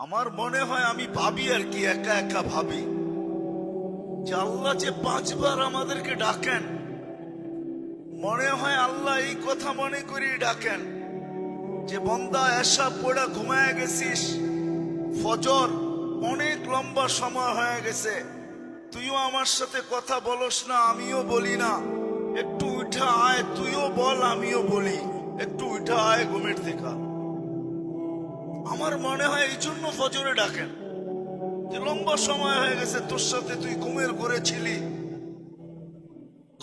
আমার মনে হয় আমি ভাবি আর কি, একা একা ভাবি যে আল্লাহ যে 5 বার আমাদেরকে ডাকেন, মনে হয় আল্লাহ এই কথা মনে করি ডাকেন যে বন্দা এসা পড়া ঘুমায় গেছিস, ফজর অনেক লম্বা সময় হয়ে গেছে, তুইও আমার সাথে কথা বলস না, আমিও বলি না, একটু উঠা আয়, তুইও বল আমিও বলি, একটু উঠা আয় ঘুমের থেকে। আমার মনে হয় এই জন্য ফজরে ডাকেন যে লম্বা সময় হয়ে গেছে তোর সাথে, তুই ঘুমের ঘরে ছিলি,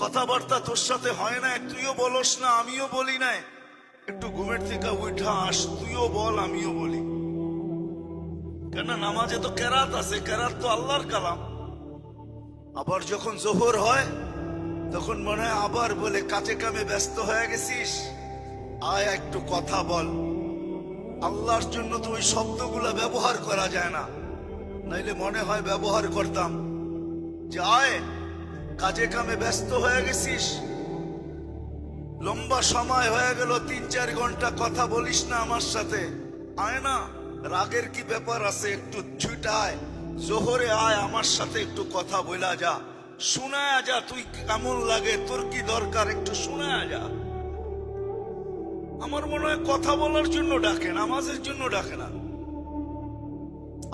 কথাবার্তা তোর সাথে হয় না, তুইও বলস না আমিও বলি নাই, একটু ঘুমের থেকে উঠা আস, তুইও বল আমিও বলি। কেন নামাজে তো কেরাত আছে, কেরাত তো আল্লাহর কালাম। আবার যখন জোহর হয় তখন মনে হয় আবার বলে কাজে কামে ব্যস্ত হয়ে গেছিস, আয় একটু কথা বল। আল্লাহর জন্য তো ওই শব্দগুলা ব্যবহার করা যায় না, নাইলে মনে হয় ব্যবহার করতাম যে আয় কাজে কামে ব্যস্ত হয়ে গেছিস, লম্বা সময় হয়ে গেল, 3-4 ঘন্টা কথা বলিস না আমার সাথে, আয় না, রাগের কি ব্যাপার আছে, একটু ছুটায় জোহরে আয় আমার সাথে একটু কথা বলা যা, শোনায় যা, তুই কেমন লাগে, তোর কি দরকার, একটু শোনায় যা। আমার মনে হয় কথা বলার জন্য ডাকে, নামাজের জন্য ডাকে না।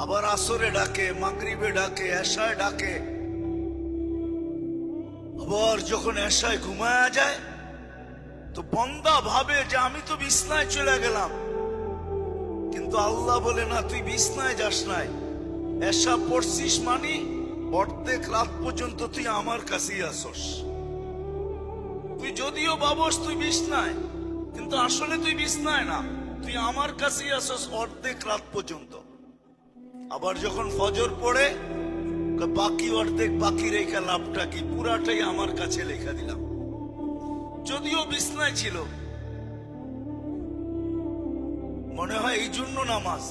আবার আসরে ডাকে, মাগরিবে ডাকে, এশায় ডাকে। আবার যখন এশায় ঘুমায়া যায় তো বন্দা ভাবে যে আমি তো বিছনায় চলে গেলাম, কিন্তু আল্লাহ বলে না, তুই বিছনায় যাস নাই, এশা পড়ছিস মানি অর্ধেক রাত পর্যন্ত তুই আমার কাছেই আসস। তুই যদিও ভাবস তুই বিছনায়, কিন্তু আসলে তুই বিছনায় না, তুই আমার কাছেই আসস অর্ধেক রাত পর্যন্ত। আবার যখন ফজর পড়ে বাকি অর্ধেক বাকি রেখা লাভটা কি, পুরাটাই আমার কাছে লেখা দিলাম, যদিও বিছনায় ছিল। মনে হয় এই জন্য নামাজ।